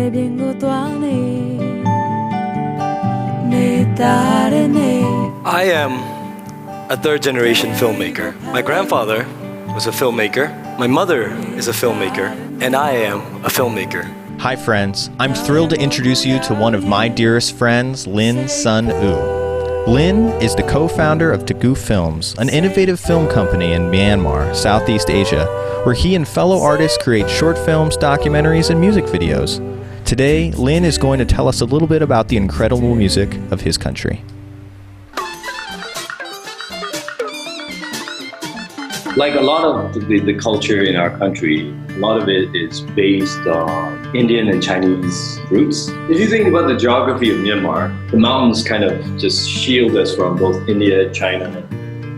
I am a third-generation filmmaker. My grandfather was a filmmaker, my mother is a filmmaker, and I am a filmmaker. Hi friends, I'm thrilled to introduce you to one of my dearest friends, Lin Sun Oo. Lin is the co-founder of Tagu Films, an innovative film company in Myanmar, Southeast Asia, where he and fellow artists create short films, documentaries, and music videos. Today, Lin is going to tell us a little bit about the incredible music of his country. Like a lot of the culture in our country, a lot of it is based on Indian and Chinese roots. If you think about the geography of Myanmar, the mountains kind of just shield us from both India, China,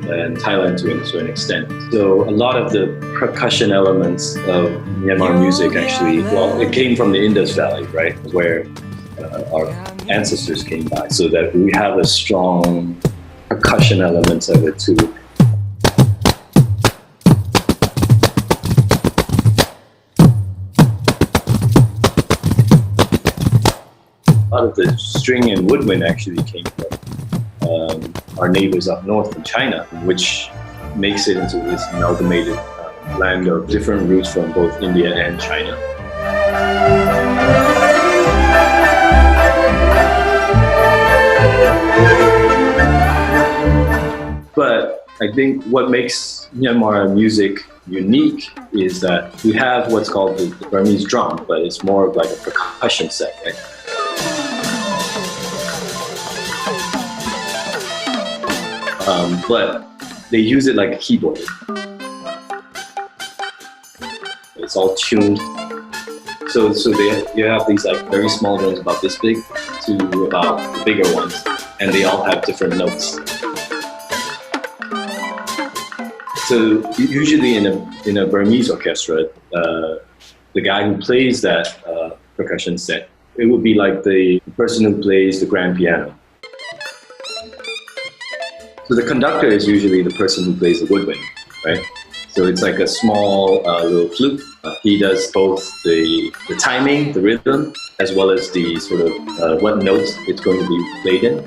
and Thailand to an extent. So a lot of the percussion elements of Myanmar music actually, well, it came from the Indus Valley, right, where our ancestors came by. So that we have a strong percussion elements of it too. A lot of the string and woodwind actually came from our neighbors up north in China, which makes it into this amalgamated blend of different roots from both India and China. But I think what makes Myanmar music unique is that we have what's called the Burmese drum, but it's more of like a percussion set, right? But they use it like a keyboard. It's all tuned. So you have these like very small drums about this big to about the bigger ones, and they all have different notes. So usually in a Burmese orchestra, the guy who plays that percussion set, it would be like the person who plays the grand piano. So the conductor is usually the person who plays the woodwind, right? So it's like a small little flute. He does both the timing, the rhythm, as well as the sort of what notes it's going to be played in.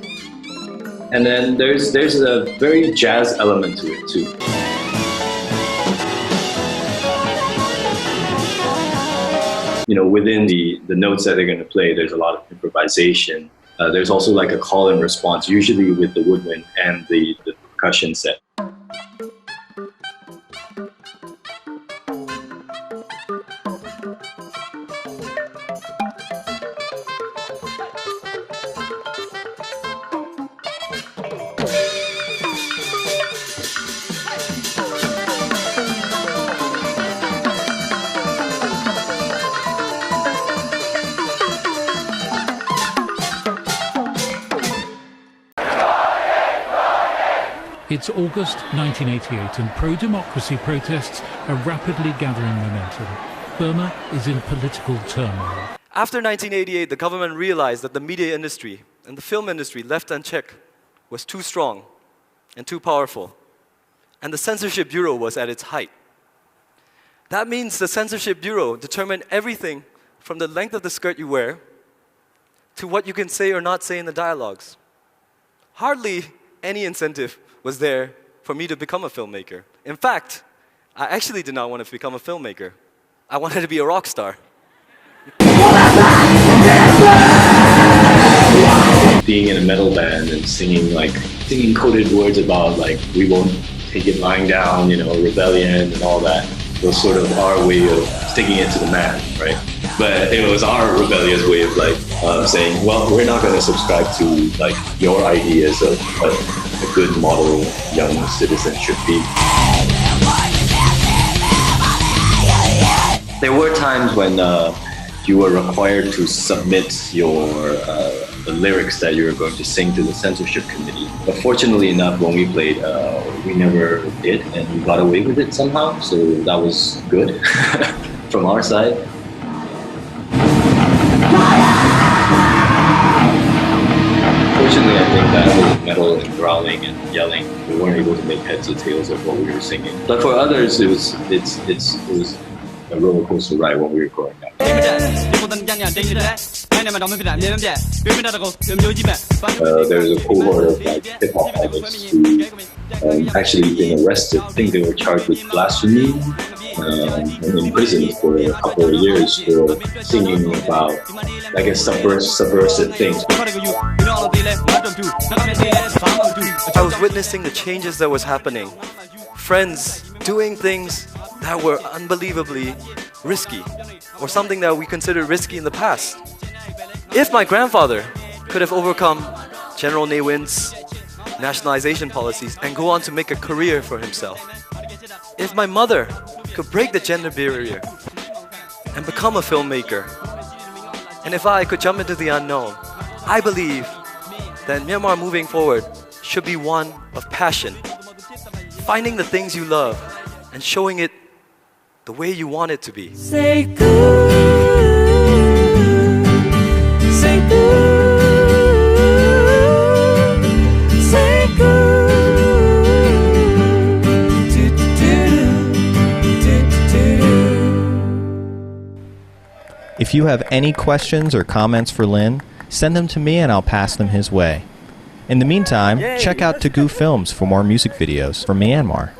And then there's a very jazz element to it too. You know, within the notes that they're going to play, there's a lot of improvisation. There's also like a call and response, usually with the woodwind and the percussion set. It's August 1988 and pro-democracy protests are rapidly gathering momentum. Burma is in political turmoil. After 1988, the government realized that the media industry and the film industry, left unchecked, was too strong and too powerful. And the Censorship Bureau was at its height. That means the Censorship Bureau determined everything from the length of the skirt you wear to what you can say or not say in the dialogues. Hardly any incentive was there for me to become a filmmaker. In fact, I actually did not want to become a filmmaker. I wanted to be a rock star. Being in a metal band and singing coded words about like, we won't take it lying down, you know, rebellion and all that, was sort of our way of sticking it to the man, right? But it was our rebellious way of like saying, well, we're not going to subscribe to like your ideas of what a good model young citizen should be. There were times when you were required to submit your the lyrics that you were going to sing to the censorship committee. But fortunately enough, when we played, we never did, and we got away with it somehow. So that was good from our side. Fortunately, I think that with metal and growling and yelling, we weren't able to make heads or tails of what we were singing. But for others, it was a roller coaster ride when we were growing up. There's a cohort of like hip-hop artists who actually been arrested. I think they were charged with blasphemy and in prison for a couple of years for singing about, I guess, subversive things. I was witnessing the changes that was happening. Friends doing things that were unbelievably risky, or something that we considered risky in the past. If my grandfather could have overcome General Ne Win's nationalization policies and go on to make a career for himself, if my mother could break the gender barrier and become a filmmaker, and if I could jump into the unknown, I believe that Myanmar moving forward should be one of passion, finding the things you love and showing it the way you want it to be. Say good, say good, say good. If you have any questions or comments for Lin, send them to me and I'll pass them his way. In the meantime, check out Tagu Films for more music videos from Myanmar.